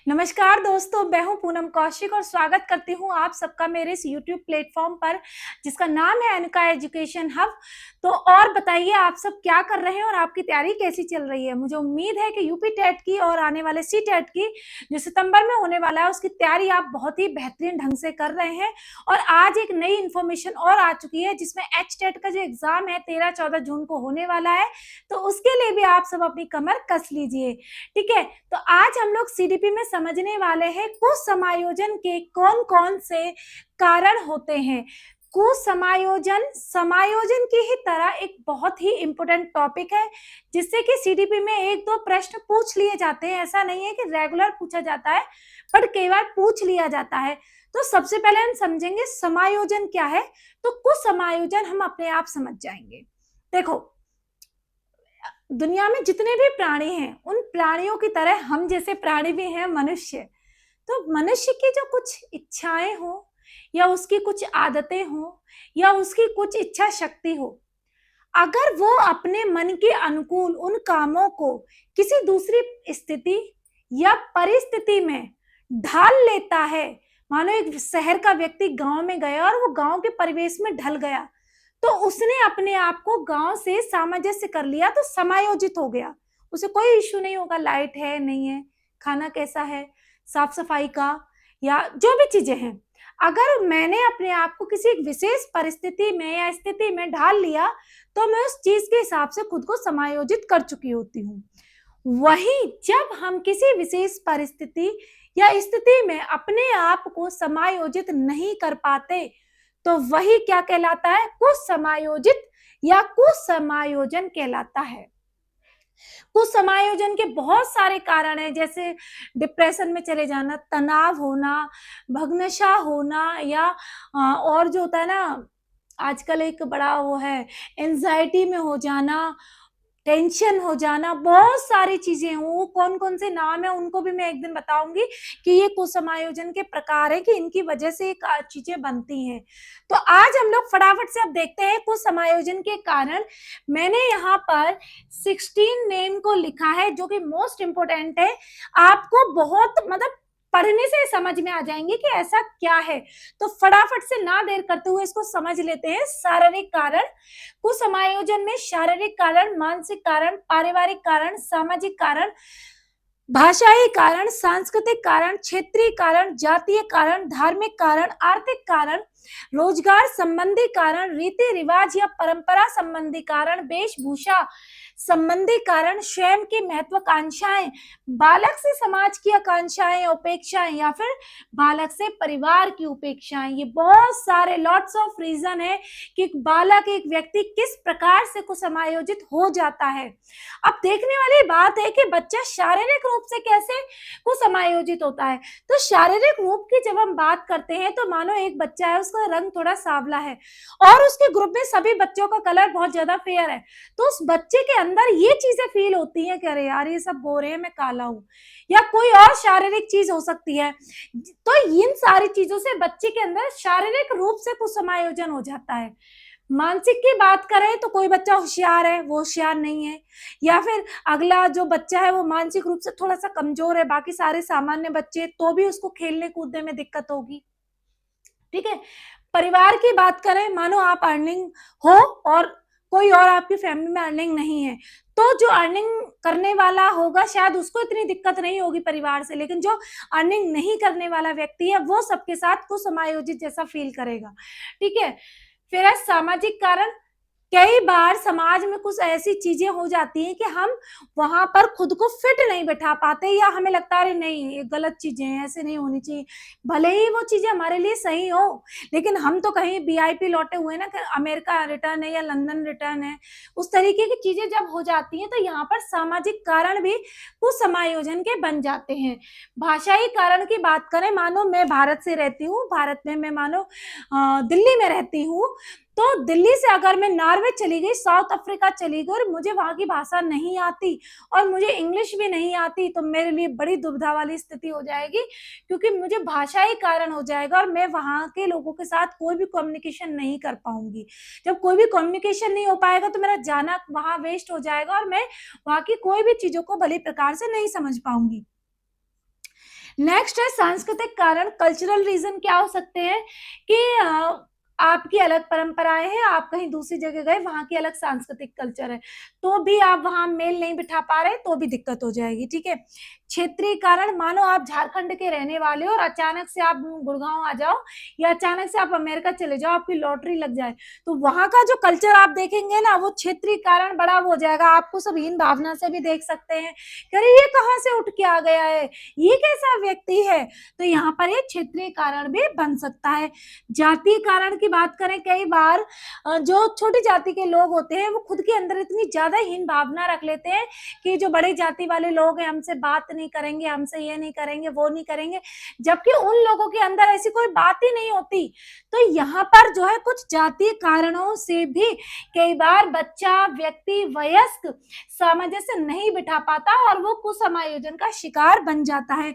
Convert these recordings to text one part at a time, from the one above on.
नमस्कार दोस्तों, मैं हूं पूनम कौशिक और स्वागत करती हूं आप सबका मेरे इस यूट्यूब प्लेटफॉर्म पर जिसका नाम है अनका एजुकेशन हब। तो और बताइए आप सब क्या कर रहे हैं और आपकी तैयारी कैसी चल रही है। मुझे उम्मीद है कि यूपी टेट की और आने वाले सी टेट की जो सितंबर में होने वाला है उसकी तैयारी आप बहुत ही बेहतरीन ढंग से कर रहे हैं। और आज एक नई इन्फॉर्मेशन और आ चुकी है जिसमें एच टेट का जो एग्जाम है 13-14 जून को होने वाला है, तो उसके लिए भी आप सब अपनी कमर कस लीजिए। ठीक है, तो आज हम लोग सीडीपी में समझने वाले हैं कुसमायोजन के कौन कौन से कारण होते हैं। कुसमायोजन समायोजन की ही तरह एक बहुत ही इंपॉर्टेंट टॉपिक है जिससे कि सीडीपी में एक दो प्रश्न पूछ लिए जाते हैं। ऐसा नहीं है कि रेगुलर पूछा जाता है, बट कई बार पूछ लिया जाता है। तो सबसे पहले हम समझेंगे समायोजन क्या है, तो कुसमायोजन हम अपने आप समझ जाएंगे। देखो, दुनिया में जितने भी प्राणी हैं उन प्राणियों की तरह हम जैसे प्राणी भी हैं मनुष्य। तो मनुष्य की जो कुछ इच्छाएं हो या उसकी कुछ आदतें हो या उसकी कुछ इच्छा शक्ति हो, अगर वो अपने मन के अनुकूल उन कामों को किसी दूसरी स्थिति या परिस्थिति में ढाल लेता है। मानो एक शहर का व्यक्ति गांव में गया और वो गांव के परिवेश में ढल गया, तो उसने अपने आप को गांव से सामंजस्य कर लिया, तो समायोजित हो गया। उसे कोई इश्यू नहीं होगा, लाइट है नहीं है, खाना कैसा है, साफ सफाई का, या जो भी चीजें हैं। अगर मैंने अपने आप को किसी एक विशेष परिस्थिति में या स्थिति में ढाल लिया, तो मैं उस चीज के हिसाब से खुद को समायोजित कर चुकी होती हूँ। वहीं जब हम किसी विशेष परिस्थिति या स्थिति में अपने आप को समायोजित नहीं कर पाते, तो वही क्या कहलाता है, कुसमायोजित या कुसमायोजन कहलाता है। कुसमायोजन के बहुत सारे कारण हैं, जैसे डिप्रेशन में चले जाना, तनाव होना, भग्नशा होना, या और जो होता है ना आजकल एक बड़ा वो है एंजाइटी में हो जाना, टेंशन हो जाना, बहुत सारी चीजें हैं। वो कौन कौन से नाम है उनको भी मैं एक दिन बताऊंगी कि ये कुसमायोजन के प्रकार है कि इनकी वजह से चीजें बनती हैं। तो आज हम लोग फटाफट से अब देखते हैं कुसमायोजन के कारण। मैंने यहाँ पर 16 नेम को लिखा है जो कि मोस्ट इंपोर्टेंट है। आपको बहुत मतलब पढ़ने से समझ में आ जाएंगे कि ऐसा क्या है। तो फटाफट से ना देर करते हुए इसको समझ लेते हैं। शारीरिक कारण, कुसमायोजन में शारीरिक कारण, मानसिक कारण, पारिवारिक कारण, सामाजिक कारण, भाषाई कारण, सांस्कृतिक कारण, क्षेत्रीय कारण, जातीय कारण, धार्मिक कारण, आर्थिक कारण, रोजगार संबंधी कारण, रीति रिवाज या परंपरा संबंधी कारण, वेशभूषा संबंधी कारण, स्वयं की महत्वाकांक्षाएं, बालक से समाज की आकांक्षाएं अपेक्षाएं, या फिर बालक से परिवार की उपेक्षाएं। ये बहुत सारे लॉट्स ऑफ रीजन है कि एक बालक, एक व्यक्ति किस प्रकार से कुसमायोजित हो जाता है। अब देखने वाली बात है कि बच्चा शारीरिक रूप से कैसे कुसमायोजित होता है। तो शारीरिक रूप की जब हम बात करते हैं तो मानो एक बच्चा है, उसका रंग थोड़ा सांवला है और उसके ग्रुप में सभी बच्चों का कलर बहुत ज्यादा फेयर है, तो उस बच्चे के अंदर ये चीजें फील होती हैं कि अरे यार ये सब गोरे हैं, मैं काला हूं, या कोई और शारीरिक चीज हो सकती है। तो इन सारी चीजों से बच्चे के अंदर शारीरिक रूप से कुसमायोजन हो जाता है। मानसिक की बात करें तो कोई बच्चा होशियार है, वो होशियार नहीं है, या फिर अगला जो बच्चा है वो मानसिक रूप से थोड़ा सा कमजोर है, बाकी सारे सामान्य बच्चे, तो भी उसको खेलने कूदने में दिक्कत होगी। ठीक है, परिवार की बात करें, मानो आप अर्निंग हो और कोई और आपकी फैमिली में अर्निंग नहीं है, तो जो अर्निंग करने वाला होगा शायद उसको इतनी दिक्कत नहीं होगी परिवार से, लेकिन जो अर्निंग नहीं करने वाला व्यक्ति है वो सबके साथ कुसमायोजित जैसा फील करेगा। ठीक है, फिर है सामाजिक कारण। कई बार समाज में कुछ ऐसी चीजें हो जाती हैं कि हम वहां पर खुद को फिट नहीं बैठा पाते, या हमें लगता है नहीं ये गलत चीजें हैं, ऐसे नहीं होनी चाहिए। भले ही वो चीजें हमारे लिए सही हो, लेकिन हम तो कहीं वीआईपी लौटे हुए ना कि अमेरिका रिटर्न है या लंदन रिटर्न है, उस तरीके की चीजें जब हो जाती हैं तो यहाँ पर सामाजिक कारण भी कुछ समायोजन के बन जाते हैं। भाषाई कारण की बात करें, मानो मैं भारत से रहती हूँ, भारत में मैं मानो दिल्ली में रहती हूँ, तो दिल्ली से अगर मैं नॉर्वे चली गई, साउथ अफ्रीका चली गई और मुझे वहां की भाषा नहीं आती और मुझे इंग्लिश भी नहीं आती, तो मेरे लिए बड़ी दुविधा वाली स्थिति हो जाएगी, क्योंकि मुझे भाषाई कारण हो जाएगा और मैं वहां के लोगों के साथ कोई भी कम्युनिकेशन नहीं कर पाऊंगी। जब कोई भी कम्युनिकेशन नहीं हो पाएगा तो मेरा जाना वहां वेस्ट हो जाएगा और मैं वहां की कोई भी चीजों को भली प्रकार से नहीं समझ पाऊंगी। नेक्स्ट है सांस्कृतिक कारण। कल्चरल रीजन क्या हो सकते हैं कि आपकी अलग परंपराएं हैं, आप कहीं दूसरी जगह गए, वहां की अलग सांस्कृतिक कल्चर है, तो भी आप वहां मेल नहीं बिठा पा रहे तो भी दिक्कत हो जाएगी। ठीक है। क्षेत्रीय कारण, मानो आप झारखंड के रहने वाले हो और अचानक से आप गुड़गांव आ जाओ या अचानक से आप अमेरिका चले जाओ, आपकी लॉटरी लग जाए, तो वहां का जो कल्चर आप देखेंगे ना, वो क्षेत्रीय कारण बड़ा हो जाएगा। आपको सब हीन भावना से भी देख सकते हैं, अरे ये कहाँ से उठ के आ गया है, ये कैसा व्यक्ति है। तो यहाँ पर एक क्षेत्रीय कारण भी बन सकता है। जातीय कारण की बात करें, कई बार जो छोटी जाति के लोग होते हैं वो खुद के अंदर इतनी ज्यादा हीन भावना रख लेते हैं कि जो बड़े जाति वाले लोग हैं हमसे बात नहीं करेंगे, हमसे ये नहीं करेंगे, वो नहीं करेंगे, जबकि उन लोगों के अंदर ऐसी कोई बात ही नहीं होती। तो यहाँ पर जो है कुछ जातीय कारणों से भी कई बार बच्चा, व्यक्ति, वयस्क सामंजस्य नहीं बिठा पाता और वो कुसमायोजन का शिकार बन जाता है।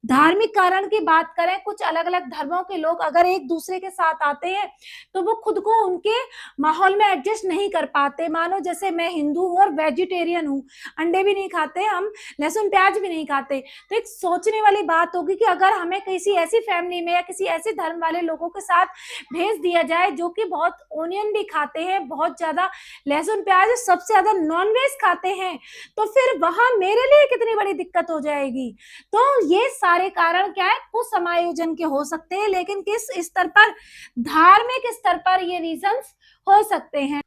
धार्मिक कारण की बात करें, कुछ अलग अलग धर्मों के लोग अगर एक दूसरे के साथ आते हैं तो वो खुद को उनके माहौल में एडजस्ट नहीं कर पाते। मानो जैसे मैं हिंदू हूँ और वेजिटेरियन हूँ, अंडे भी नहीं खाते हम, लहसुन प्याज भी नहीं खाते, तो एक सोचने वाली बात होगी कि अगर हमें किसी ऐसी फैमिली में या किसी ऐसे धर्म वाले लोगों के साथ भेज दिया जाए जो कि बहुत ओनियन भी खाते हैं, बहुत ज्यादा लहसुन प्याज, सबसे ज्यादा नॉनवेज खाते हैं, तो फिर वहां मेरे लिए कितनी बड़ी दिक्कत हो जाएगी। तो ये सारे कारण क्या है, कुछ समायोजन के हो सकते हैं, लेकिन किस स्तर पर, धार्मिक स्तर पर ये रीजंस हो सकते हैं।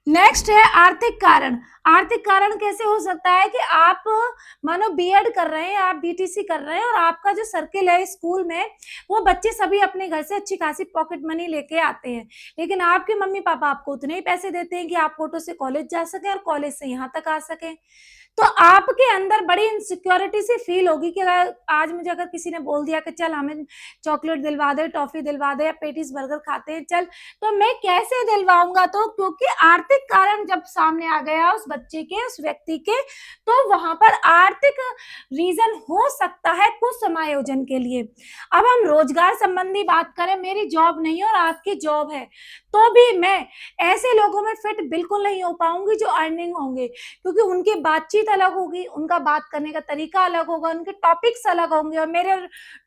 नेक्स्ट है आर्थिक कारण। आर्थिक कारण कैसे हो सकता है कि आप मानो बीएड कर रहे हैं, आप बीटीसी कर रहे हैं और आपका जो सर्किल है स्कूल में, वो बच्चे सभी अपने घर से अच्छी खासी पॉकेट मनी लेके आते हैं, लेकिन आपके मम्मी पापा आपको उतने ही पैसे देते हैं कि आप ऑटो से कॉलेज जा सके और कॉलेज से यहाँ तक आ सके। तो आपके अंदर बड़ी इनसिक्योरिटी सी फील होगी कि अगर आज मुझे अगर किसी ने बोल दिया कि चल हमें चॉकलेट दिलवा दे, टॉफी दिलवा दे, या पेटीज बर्गर खाते हैं चल, तो मैं कैसे दिलवाऊंगा। तो क्योंकि आर्थिक कारण जब सामने आ गया उस बच्चे के, उस व्यक्ति के, तो वहां पर आर्थिक रीजन हो सकता है कुछ समायोजन के लिए। अब हम रोजगार संबंधी बात करें, मेरी जॉब नहीं है और आपकी जॉब है, तो भी मैं ऐसे लोगों में फिट बिल्कुल नहीं हो पाऊंगी जो अर्निंग होंगे, क्योंकि उनकी बातचीत अलग होगी, उनका बात करने का तरीका अलग होगा, उनके टॉपिक्स अलग होंगे और मेरे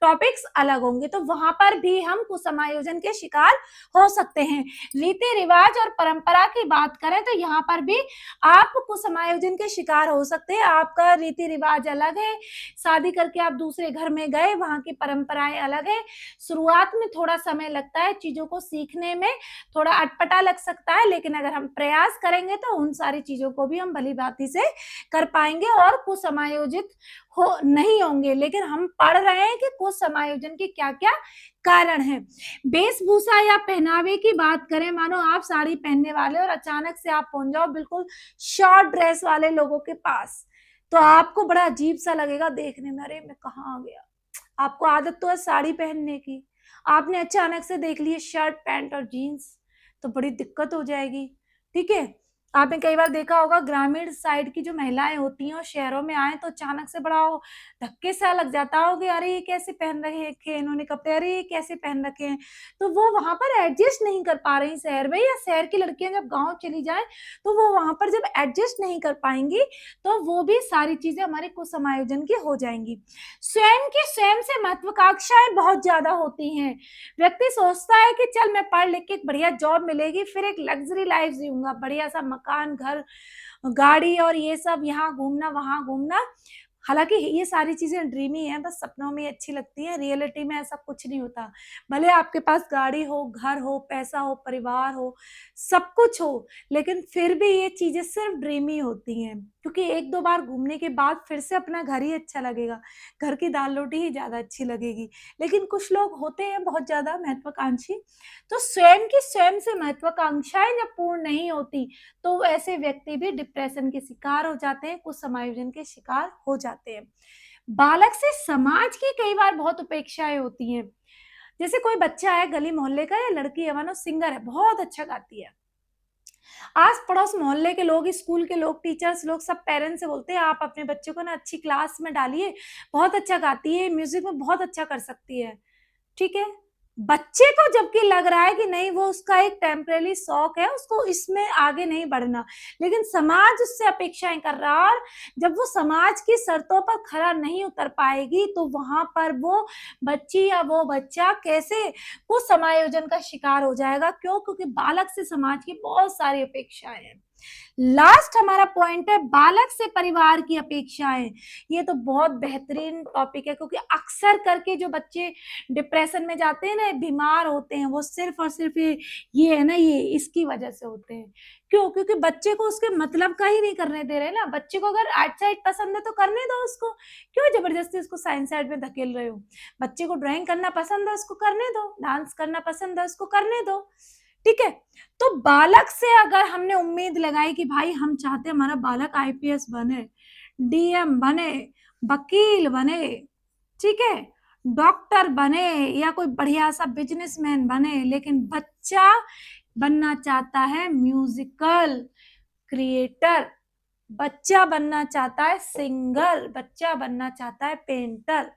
टॉपिक्स अलग होंगे, तो वहां पर भी हम कुछ समायोजन के शिकार हो सकते हैं। रीति रिवाज और परंपरा की बात करें तो यहाँ पर भी आप कुछ समायोजन के शिकार हो सकते हैं। आपका रीति रिवाज अलग है, शादी करके आप दूसरे घर में गए, वहां की परंपराएं अलग है, शुरुआत में थोड़ा समय लगता है, चीजों को सीखने में थोड़ा अटपटा लग सकता है, लेकिन अगर हम प्रयास करेंगे तो उन सारी चीजों को भी हम भली भांति से कर पाएंगे और कुछ समायोजित हो नहीं होंगे। लेकिन हम पढ़ रहे हैं कि कुछ समायोजन के क्या क्या कारण है। वेशभूषा या पहनावे की बात करें, मानो आप साड़ी पहनने वाले और अचानक से आप पहुंच जाओ बिल्कुल शॉर्ट ड्रेस वाले लोगों के पास, तो आपको बड़ा अजीब सा लगेगा देखने में, अरे मैं कहाँ आ गया। आपको आदत तो है साड़ी पहनने की, आपने अचानक से देख लिए शर्ट पैंट और जीन्स, तो बड़ी दिक्कत हो जाएगी। ठीक है। आपने कई बार देखा होगा ग्रामीण साइड की जो महिलाएं होती हैं और शहरों में आए तो अचानक से बड़ा धक्के सा लग जाता हो कि अरे ये कैसे पहन रखे इन्होंने कपड़े, अरे ये कैसे पहन रखे हैं, तो वो वहां पर एडजस्ट नहीं कर पा रही शहर में, या शहर की लड़कियां जब गांव चली जाए तो वो वहां पर जब एडजस्ट नहीं कर पाएंगी तो वो भी सारी चीजें हमारे कुछ समायोजन की हो जाएंगी। स्वयं से महत्वाकांक्षाएं बहुत ज्यादा होती हैं। व्यक्ति सोचता है कि चल मैं पढ़ लिख के एक बढ़िया जॉब मिलेगी, फिर एक लग्जरी लाइफ जीऊंगा, बढ़िया सा मकान, घर, गाड़ी और ये सब, यहाँ घूमना वहां घूमना। हालांकि ये सारी चीजें ड्रीमी है, बस सपनों में अच्छी लगती हैं, रियलिटी में ऐसा कुछ नहीं होता। भले आपके पास गाड़ी हो, घर हो, पैसा हो, परिवार हो, सब कुछ हो, लेकिन फिर भी ये चीजें सिर्फ ड्रीमी होती हैं, क्योंकि एक दो बार घूमने के बाद फिर से अपना घर ही अच्छा लगेगा, घर की दाल रोटी ही ज्यादा अच्छी लगेगी। लेकिन कुछ लोग होते हैं बहुत ज्यादा महत्वाकांक्षी, तो स्वयं से महत्वाकांक्षाएं जब पूर्ण नहीं होती तो ऐसे व्यक्ति भी डिप्रेशन के शिकार हो जाते हैं, कुछ समायोजन के शिकार हो जाते हैं। बालक से समाज की कई बार बहुत अपेक्षाएं होती हैं। जैसे कोई बच्चा है गली मोहल्ले का, या लड़की है मानो सिंगर है, बहुत अच्छा गाती है, आस पड़ोस मोहल्ले के लोग, स्कूल के लोग, टीचर्स लोग, सब पेरेंट्स से बोलते हैं आप अपने बच्चे को ना अच्छी क्लास में डालिए, बहुत अच्छा गाती है, म्यूजिक में बहुत अच्छा कर सकती है। ठीक है, बच्चे को जबकि लग रहा है कि नहीं, वो उसका एक टेम्परेरी शौक है, उसको इसमें आगे नहीं बढ़ना, लेकिन समाज उससे अपेक्षाएं कर रहा है, और जब वो समाज की शर्तों पर खरा नहीं उतर पाएगी तो वहां पर वो बच्ची या वो बच्चा कैसे वो समायोजन का शिकार हो जाएगा। क्यों? क्योंकि बालक से समाज की बहुत सारी अपेक्षाएं हैं। लास्ट हमारा पॉइंट है बालक से परिवार की अपेक्षाएं। ये तो बहुत बेहतरीन टॉपिक है, क्योंकि अक्सर करके जो बच्चे डिप्रेशन में जाते हैं ना, बीमार होते हैं, वो सिर्फ और सिर्फ ये है ना, ये इसकी वजह से होते हैं। क्यों? क्योंकि बच्चे को उसके मतलब का ही नहीं करने दे रहे ना। बच्चे को अगर आर्ट साइड पसंद है तो करने दो उसको, क्यों जबरदस्ती उसको साइंस साइड में धकेल रहे हो? बच्चे को ड्राइंग करना पसंद है, उसको करने दो। डांस करना पसंद है, उसको करने दो। ठीक है? तो बालक से अगर हमने उम्मीद लगाई कि भाई हम चाहते हैं हमारा बालक आईपीएस बने, डीएम बने, वकील बने, ठीक है, डॉक्टर बने, या कोई बढ़िया सा बिजनेसमैन बने, लेकिन बच्चा बनना चाहता है म्यूजिकल क्रिएटर, बच्चा बनना चाहता है सिंगर, बच्चा बनना चाहता है पेंटर।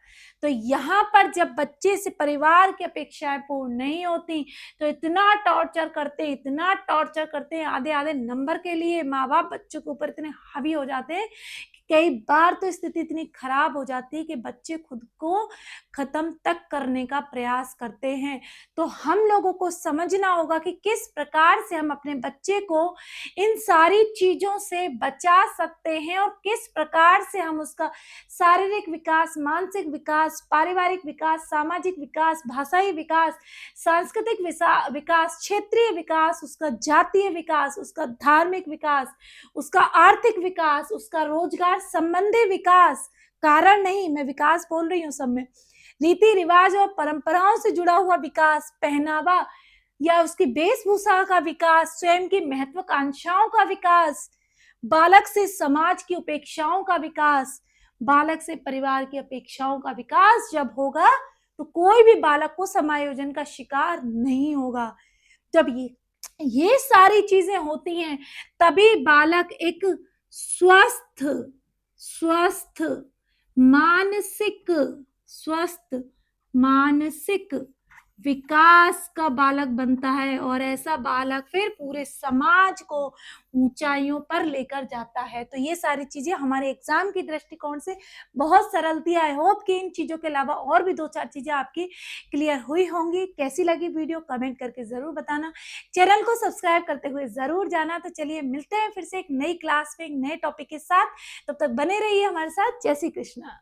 तो यहाँ पर जब बच्चे से परिवार की अपेक्षाएं पूर्ण नहीं होती तो इतना टॉर्चर करते हैं, इतना टॉर्चर करते हैं, आधे आधे नंबर के लिए माँ बाप बच्चों के ऊपर इतने हावी हो जाते हैं कि कई बार तो स्थिति इतनी खराब हो जाती है कि बच्चे खुद को खत्म तक करने का प्रयास करते हैं। तो हम लोगों को समझना होगा कि किस प्रकार से हम अपने बच्चे को इन सारी चीजों से बचा सकते हैं, और किस प्रकार से हम उसका शारीरिक विकास, मानसिक विकास, पारिवारिक विकास, सामाजिक विकास, भाषाई विकास, सांस्कृतिक विकास, क्षेत्रीय विकास, उसका जातीय विकास, उसका धार्मिक विकास, उसका आर्थिक विकास, उसका रोजगार संबंधी विकास, कारण नहीं, मैं विकास बोल रही हूँ सब में, रीति रिवाज और परंपराओं से जुड़ा हुआ विकास, पहनावा या उसकी वेशभूषा का विकास, स्वयं की महत्वाकांक्षाओं का विकास, बालक से समाज की अपेक्षाओं का विकास, बालक से परिवार की अपेक्षाओं का विकास जब होगा तो कोई भी बालक को समायोजन का शिकार नहीं होगा। जब ये सारी चीजें होती हैं तभी बालक एक स्वस्थ स्वस्थ मानसिक स्वस्थ मानसिक विकास का बालक बनता है, और ऐसा बालक फिर पूरे समाज को ऊंचाइयों पर लेकर जाता है। तो ये सारी चीजें हमारे एग्जाम की दृष्टिकोण से बहुत सरल थी। आई होप कि इन चीजों के अलावा और भी 2-4 चीजें आपकी क्लियर हुई होंगी। कैसी लगी वीडियो कमेंट करके जरूर बताना, चैनल को सब्सक्राइब करते हुए जरूर जाना। तो चलिए मिलते हैं फिर से एक नई क्लास में एक नए टॉपिक के साथ, तब तक बने रहिए हमारे साथ। जय श्री कृष्णा।